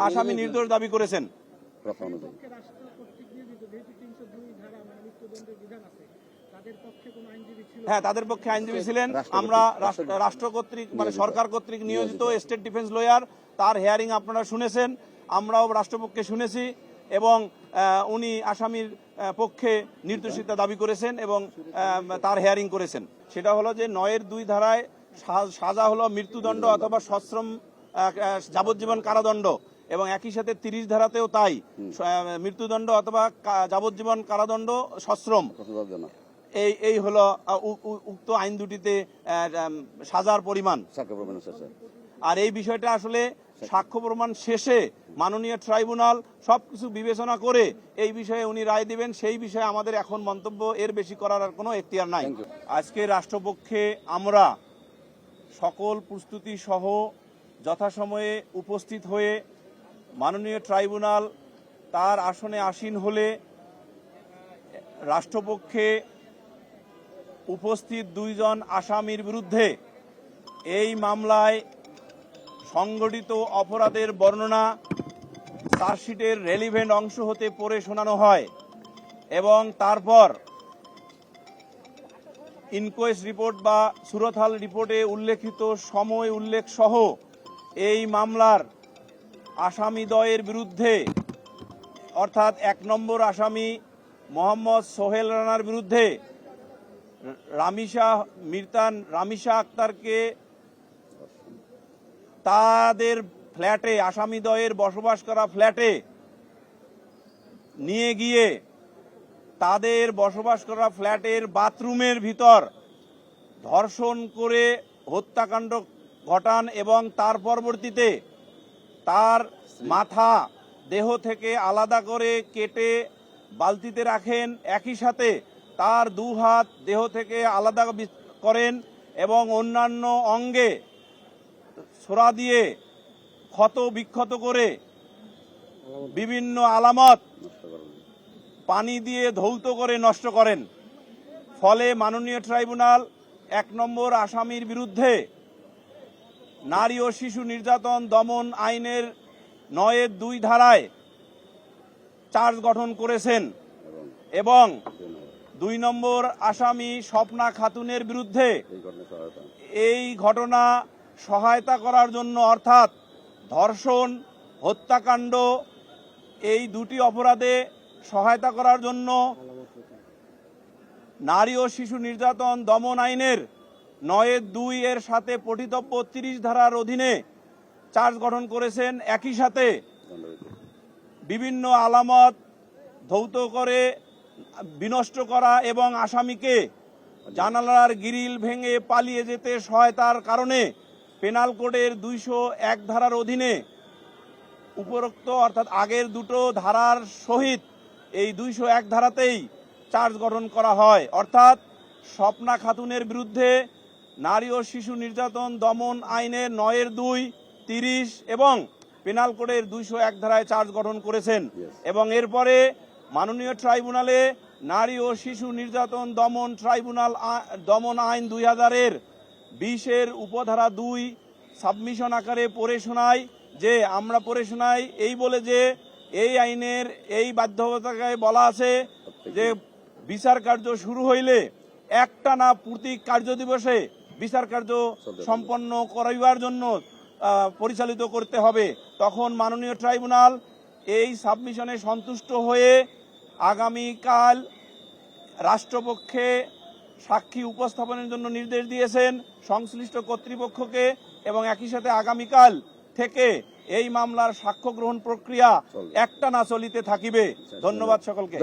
আসামি নির্দোষ দাবি করেছেন। হ্যাঁ, তাদের পক্ষে আইনজীবী ছিলেন। আমরা রাষ্ট্র কর্তৃক মানে সরকার কর্তৃক নিয়োজিত স্টেট ডিফেন্স লয়ার, তার হেয়ারিং আপনারা শুনেছেন, আমরাও রাষ্ট্রপক্ষে শুনেছি এবং উনি আসামির পক্ষে নির্দোষিতা দাবি করেছেন এবং তার হেয়ারিং করেছেন। সেটা হলো যে 9-2 ধারায় সাজা হলো মৃত্যুদণ্ড অথবা সশ্রম যাবজ্জীবন কারাদণ্ড এবং একই সাথে 30 ধারাতেও তাই, মৃত্যুদণ্ড অথবা যাবজ্জীবন কারাদণ্ড সশ্রম। এই হলো উক্ত আইন দুটিতে সাজার পরিমাণ। আর এই বিষয়টা আসলে সাক্ষ্য প্রমাণ শেষে মাননীয় ট্রাইব্যুনাল সবকিছু বিবেচনা করে এই বিষয়ে উনি রায় দিবেন। সেই বিষয়ে আমাদের এখন মন্তব্য এর বেশি করার আর কোনো এখতিয়ার নাই। আজকে রাষ্ট্রপক্ষে আমরা সকল প্রস্তুতি সহ যথাসময়ে উপস্থিত হয়ে মাননীয় ট্রাইব্যুনাল তার আসনে আসীন হলে রাষ্ট্রপক্ষে উপস্থিত 2 জন আসামির বিরুদ্ধে এই মামলায় সংগঠিত অপরাধের বর্ণনা চার্জশিটের রেলিভেন্ট অংশ হতে পড়ে শোনানো হয় এবং তারপর ইনকোয়েস্ট রিপোর্ট বা সুরতহাল রিপোর্টে উল্লেখিত সময় উল্লেখ সহ এই মামলার আসামিদ্বয়ের বিরুদ্ধে অর্থাৎ 1 নম্বর আসামি মোহাম্মদ সোহেল রানার বিরুদ্ধে রামিশা আক্তারকে তাদের ফ্ল্যাটে আসামিদ্বয়ের বসবাস করা ফ্ল্যাটে নিয়ে গিয়ে তাদের বসবাস করা ফ্ল্যাটের বাথরুমের ভিতর ধর্ষণ করে হত্যাকাণ্ড ঘটান এবং তার পরবর্তীতে তার মাথা দেহ থেকে আলাদা করে কেটে বালতিতে রাখেন, একই সাথে তার 2 হাত দেহ থেকে আলাদা করেন এবং অন্যান্য অঙ্গে ছোরা দিয়ে ক্ষত বিক্ষত করে বিভিন্ন আলামত পানি দিয়ে ধৌত করে নষ্ট করেন। ফলে মাননীয় ট্রাইব্যুনাল 1 নম্বর আসামির বিরুদ্ধে নারী ও শিশু নির্যাতন দমন আইনের 9-2 ধারায় চার্জ গঠন করেছেন এবং 2 নম্বর আসামি স্বপ্না খাতুনের বিরুদ্ধে এই ঘটনা সহায়তা করার জন্য অর্থাৎ ধর্ষণ হত্যাকাণ্ড এই 2টি অপরাধে সহায়তা করার জন্য নারী ও শিশু নির্যাতন দমন আইনের 9-2 এর সাথে পঠিতব্য 30 ধারার অধীনে চার্জ গঠন করেছেন। একই সাথে বিভিন্ন আলামত ধৌত করে বিনষ্ট করা এবং আসামিকে জানালার গ্রিল ভেঙে পালিয়ে যেতে সহায়তার কারণে পেনাল কোডের 201 ধারার অধীনে উপরোক্ত অর্থাৎ আগের 2টো ধারার সহিত এই 201 ধারাতেই চার্জ গঠন করা হয়। অর্থাৎ স্বপ্না খাতুনের বিরুদ্ধে নারী ও শিশু নির্যাতন দমন আইনের 9-2, 30 এবং পেনাল কোডের 201 ধারায় চার্জ গঠন করেছেন এবং এরপরে মাননীয় ট্রাইব্যুনালে নারী ও শিশু নির্যাতন দমন আইন 2000-এর 20-এর উপধারা 2 সাবমিশন আকারে পড়ে শোনায় যে আমরা পড়ে শোনাই এই বলে যে এই আইনের এই বাধ্যবাধকতায় বলা আছে যে বিচার কার্য শুরু হইলে একটানা প্রতি কার্য দিবসে বিচার কার্য সম্পন্ন করাইবার জন্য পরিচালিত করতে হবে। তখন মাননীয় ট্রাইব্যুনাল এই সাবমিশনে সন্তুষ্ট হয়ে আগামীকাল রাষ্ট্রপক্ষে সাক্ষী উপস্থাপনের জন্য নির্দেশ দিয়েছেন সংশ্লিষ্ট কর্তৃপক্ষকে এবং একই সাথে আগামীকাল থেকে এই মামলার সাক্ষ্য গ্রহণ প্রক্রিয়া একটানা চলিতে থাকিবে। ধন্যবাদ সকলকে।